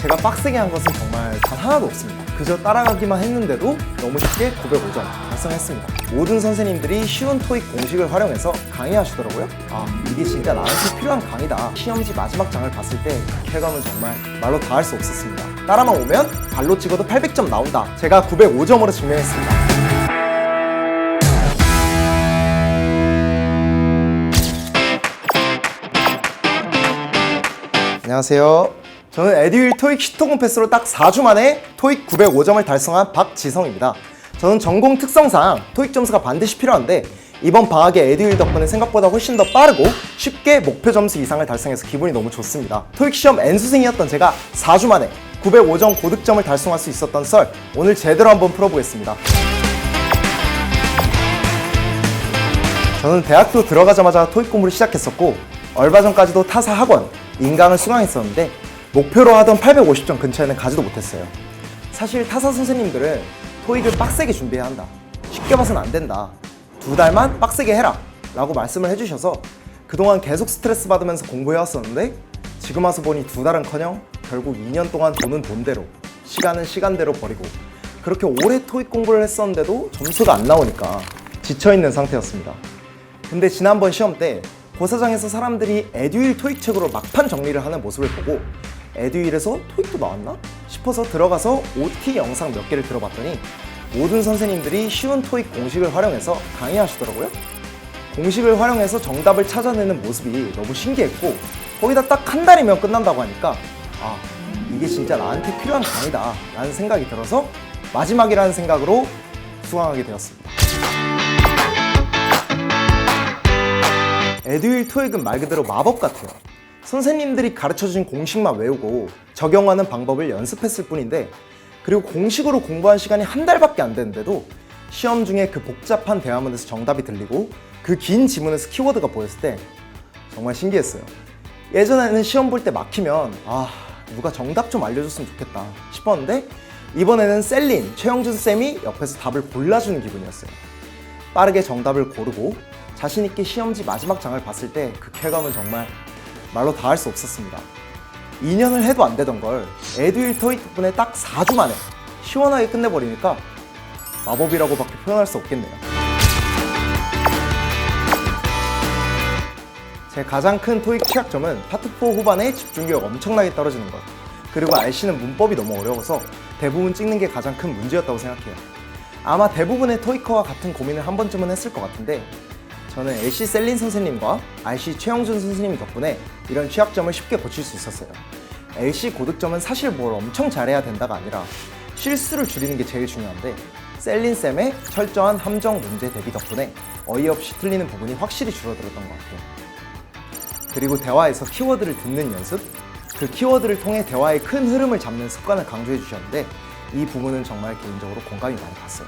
제가 빡세게 한 것은 정말 단 하나도 없습니다. 그저 따라가기만 했는데도 너무 쉽게 905점 달성했습니다. 모든 선생님들이 쉬운 토익 공식을 활용해서 강의하시더라고요. 이게 진짜 나한테 필요한 강의다. 시험지 마지막 장을 봤을 때 그 쾌감은 정말 말로 다 할 수 없었습니다. 따라만 오면 발로 찍어도 800점 나온다. 제가 905점으로 증명했습니다. 안녕하세요. 저는 에듀윌 토익 시토공 패스로 딱 4주 만에 토익 905점을 달성한 박지성입니다. 저는 전공 특성상 토익 점수가 반드시 필요한데 이번 방학에 에듀윌 덕분에 생각보다 훨씬 더 빠르고 쉽게 목표 점수 이상을 달성해서 기분이 너무 좋습니다. 토익 시험 N수생이었던 제가 4주 만에 905점 고득점을 달성할 수 있었던 썰, 오늘 제대로 한번 풀어보겠습니다. 저는 대학교 들어가자마자 토익 공부를 시작했었고 얼마 전까지도 타사 학원, 인강을 수강했었는데 목표로 하던 850점 근처에는 가지도 못했어요. 사실 타사 선생님들은 토익을 빡세게 준비해야 한다, 쉽게 봐서는 안 된다, 2달만 빡세게 해라 라고 말씀을 해주셔서 그동안 계속 스트레스 받으면서 공부해왔었는데 지금 와서 보니 2달은커녕 결국 2년 동안 돈은 돈대로, 시간은 시간대로 버리고 그렇게 오래 토익 공부를 했었는데도 점수가 안 나오니까 지쳐있는 상태였습니다. 근데 지난번 시험 때 고사장에서 사람들이 에듀윌 토익 책으로 막판 정리를 하는 모습을 보고 에듀윌에서 토익도 나왔나? 싶어서 들어가서 OT 영상 몇 개를 들어봤더니 모든 선생님들이 쉬운 토익 공식을 활용해서 강의하시더라고요. 공식을 활용해서 정답을 찾아내는 모습이 너무 신기했고 거기다 딱 한 달이면 끝난다고 하니까 이게 진짜 나한테 필요한 강의다 라는 생각이 들어서 마지막이라는 생각으로 수강하게 되었습니다. 에듀윌 토익은 말 그대로 마법 같아요. 선생님들이 가르쳐준 공식만 외우고 적용하는 방법을 연습했을 뿐인데, 그리고 공식으로 공부한 시간이 한 달밖에 안 됐는데도 시험 중에 그 복잡한 대화문에서 정답이 들리고 그 긴 지문에서 키워드가 보였을 때 정말 신기했어요. 예전에는 시험 볼 때 막히면 누가 정답 좀 알려줬으면 좋겠다 싶었는데 이번에는 셀린, 최영준 쌤이 옆에서 답을 골라주는 기분이었어요. 빠르게 정답을 고르고 자신있게 시험지 마지막 장을 봤을 때 그 쾌감은 정말 말로 다 할 수 없었습니다. 2년을 해도 안 되던 걸 에듀윌 토익 덕분에 딱 4주 만에 시원하게 끝내버리니까 마법이라고밖에 표현할 수 없겠네요. 제 가장 큰 토익 취약점은 파트 4 후반에 집중력이 엄청나게 떨어지는 것, 그리고 RC는 문법이 너무 어려워서 대부분 찍는 게 가장 큰 문제였다고 생각해요. 아마 대부분의 토익커와 같은 고민을 한 번쯤은 했을 것 같은데 저는 LC 셀린 선생님과 RC 최영준 선생님 덕분에 이런 취약점을 쉽게 고칠 수 있었어요. LC 고득점은 사실 뭘 엄청 잘해야 된다가 아니라 실수를 줄이는 게 제일 중요한데 셀린 쌤의 철저한 함정 문제 대비 덕분에 어이없이 틀리는 부분이 확실히 줄어들었던 것 같아요. 그리고 대화에서 키워드를 듣는 연습, 그 키워드를 통해 대화의 큰 흐름을 잡는 습관을 강조해 주셨는데 이 부분은 정말 개인적으로 공감이 많이 갔어요.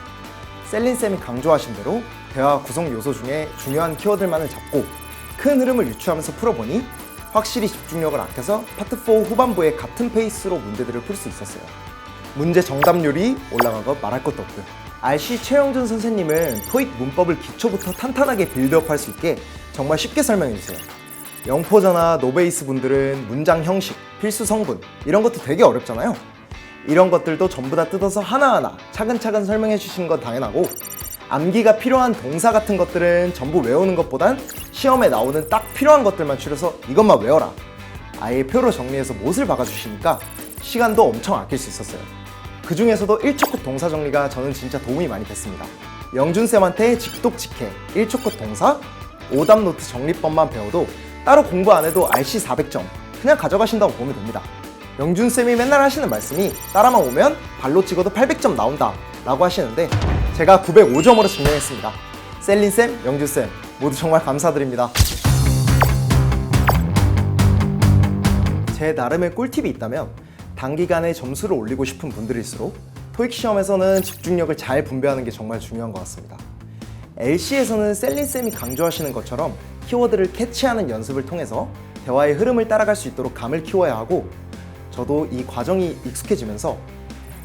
셀린 쌤이 강조하신 대로 대화 구성 요소 중에 중요한 키워드만을 잡고 큰 흐름을 유추하면서 풀어보니 확실히 집중력을 아껴서 파트 4 후반부에 같은 페이스로 문제들을 풀 수 있었어요. 문제 정답률이 올라간 것 말할 것도 없고요. RC 최영준 선생님은 토익 문법을 기초부터 탄탄하게 빌드업할 수 있게 정말 쉽게 설명해 주세요. 영포자나 노베이스 분들은 문장 형식, 필수 성분 이런 것도 되게 어렵잖아요. 이런 것들도 전부 다 뜯어서 하나하나 차근차근 설명해 주신 건 당연하고 암기가 필요한 동사 같은 것들은 전부 외우는 것보단 시험에 나오는 딱 필요한 것들만 추려서 이것만 외워라, 아예 표로 정리해서 못을 박아주시니까 시간도 엄청 아낄 수 있었어요. 그 중에서도 1초 컷 동사 정리가 저는 진짜 도움이 많이 됐습니다. 영준쌤한테 직독직해 1초 컷 동사, 오답 노트 정리법만 배워도 따로 공부 안 해도 RC 400점 그냥 가져가신다고 보면 됩니다. 영준쌤이 맨날 하시는 말씀이 따라만 오면 발로 찍어도 800점 나온다 라고 하시는데 제가 905점으로 증명했습니다. 셀린쌤, 영준쌤 모두 정말 감사드립니다. 제 나름의 꿀팁이 있다면 단기간에 점수를 올리고 싶은 분들일수록 토익 시험에서는 집중력을 잘 분배하는 게 정말 중요한 것 같습니다. LC에서는 셀린쌤이 강조하시는 것처럼 키워드를 캐치하는 연습을 통해서 대화의 흐름을 따라갈 수 있도록 감을 키워야 하고 저도 이 과정이 익숙해지면서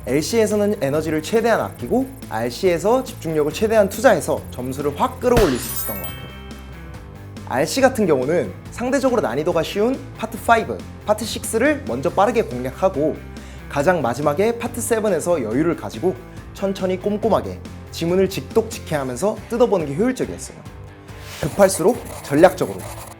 LC에서는 에너지를 최대한 아끼고 RC에서 집중력을 최대한 투자해서 점수를 확 끌어올릴 수 있었던 것 같아요. RC 같은 경우는 상대적으로 난이도가 쉬운 파트 5, 파트 6를 먼저 빠르게 공략하고 가장 마지막에 파트 7에서 여유를 가지고 천천히 꼼꼼하게 지문을 직독직해 하면서 뜯어보는 게 효율적이었어요. 급할수록 전략적으로.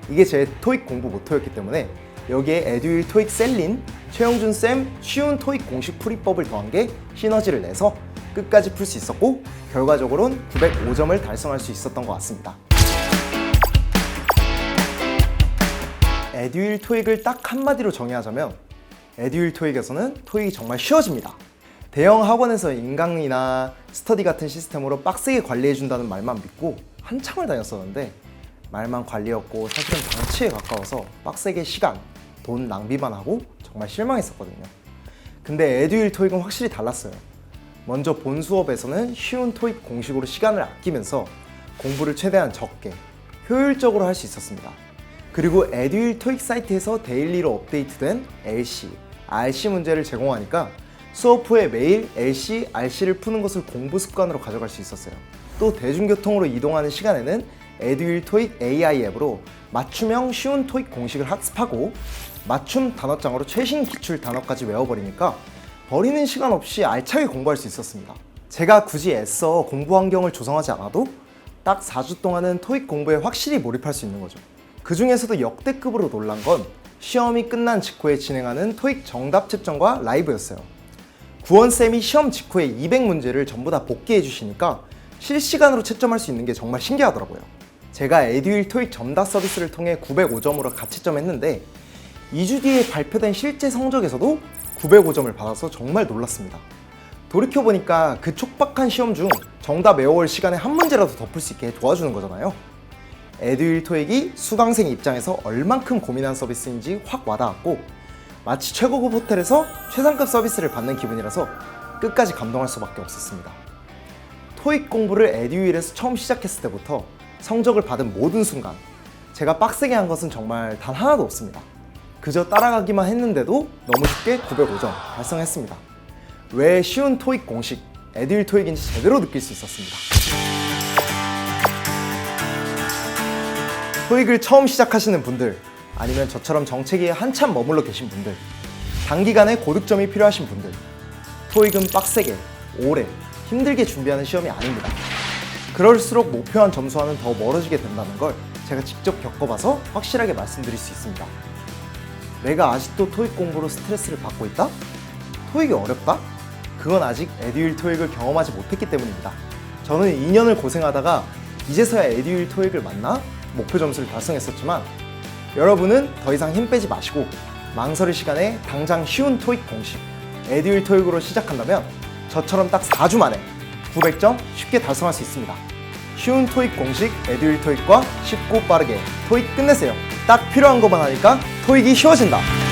이게 제 토익 공부 모토였기 때문에 여기에 에듀윌 토익 셀린, 최영준 쌤 쉬운 토익 공식 풀이법을 더한 게 시너지를 내서 끝까지 풀 수 있었고 결과적으로는 905점을 달성할 수 있었던 것 같습니다. 에듀윌 토익을 딱 한마디로 정의하자면 에듀윌 토익에서는 토익이 정말 쉬워집니다. 대형 학원에서 인강이나 스터디 같은 시스템으로 빡세게 관리해준다는 말만 믿고 한참을 다녔었는데 말만 관리였고 사실은 방치에 가까워서 빡세게 시간, 돈 낭비만 하고 정말 실망했었거든요. 근데 에듀윌 토익은 확실히 달랐어요. 먼저 본 수업에서는 쉬운 토익 공식으로 시간을 아끼면서 공부를 최대한 적게, 효율적으로 할 수 있었습니다. 그리고 에듀윌 토익 사이트에서 데일리로 업데이트된 LC, RC 문제를 제공하니까 수업 후에 매일 LC, RC를 푸는 것을 공부 습관으로 가져갈 수 있었어요. 또 대중교통으로 이동하는 시간에는 에듀윌 토익 AI 앱으로 맞춤형 쉬운 토익 공식을 학습하고 맞춤 단어장으로 최신 기출 단어까지 외워버리니까 버리는 시간 없이 알차게 공부할 수 있었습니다. 제가 굳이 애써 공부 환경을 조성하지 않아도 딱 4주 동안은 토익 공부에 확실히 몰입할 수 있는 거죠. 그 중에서도 역대급으로 놀란 건 시험이 끝난 직후에 진행하는 토익 정답 채점과 라이브였어요. 구원쌤이 시험 직후에 200문제를 전부 다 복기해 주시니까 실시간으로 채점할 수 있는 게 정말 신기하더라고요. 제가 에듀윌 토익 정답 서비스를 통해 905점으로 가채점했는데 2주 뒤에 발표된 실제 성적에서도 905점을 받아서 정말 놀랐습니다. 돌이켜보니까 그 촉박한 시험 중 정답 외워올 시간에 한 문제라도 더 풀 수 있게 도와주는 거잖아요. 에듀윌 토익이 수강생 입장에서 얼만큼 고민한 서비스인지 확 와닿았고 마치 최고급 호텔에서 최상급 서비스를 받는 기분이라서 끝까지 감동할 수밖에 없었습니다. 토익 공부를 에듀윌에서 처음 시작했을 때부터 성적을 받은 모든 순간 제가 빡세게 한 것은 정말 단 하나도 없습니다. 그저 따라가기만 했는데도 너무 쉽게 905점 달성했습니다. 왜 쉬운 토익 공식, 에듀윌 토익인지 제대로 느낄 수 있었습니다. 토익을 처음 시작하시는 분들, 아니면 저처럼 정체기에 한참 머물러 계신 분들, 단기간에 고득점이 필요하신 분들, 토익은 빡세게, 오래, 힘들게 준비하는 시험이 아닙니다. 그럴수록 목표한 점수와는 더 멀어지게 된다는 걸 제가 직접 겪어봐서 확실하게 말씀드릴 수 있습니다. 내가 아직도 토익 공부로 스트레스를 받고 있다? 토익이 어렵다? 그건 아직 에듀윌 토익을 경험하지 못했기 때문입니다. 저는 2년을 고생하다가 이제서야 에듀윌 토익을 만나 목표 점수를 달성했었지만 여러분은 더 이상 힘 빼지 마시고 망설일 시간에 당장 쉬운 토익 공식 에듀윌 토익으로 시작한다면 저처럼 딱 4주 만에 900점 쉽게 달성할 수 있습니다. 쉬운 토익 공식 에듀윌 토익과 쉽고 빠르게 토익 끝내세요. 딱 필요한 것만 하니까 토익이 쉬워진다.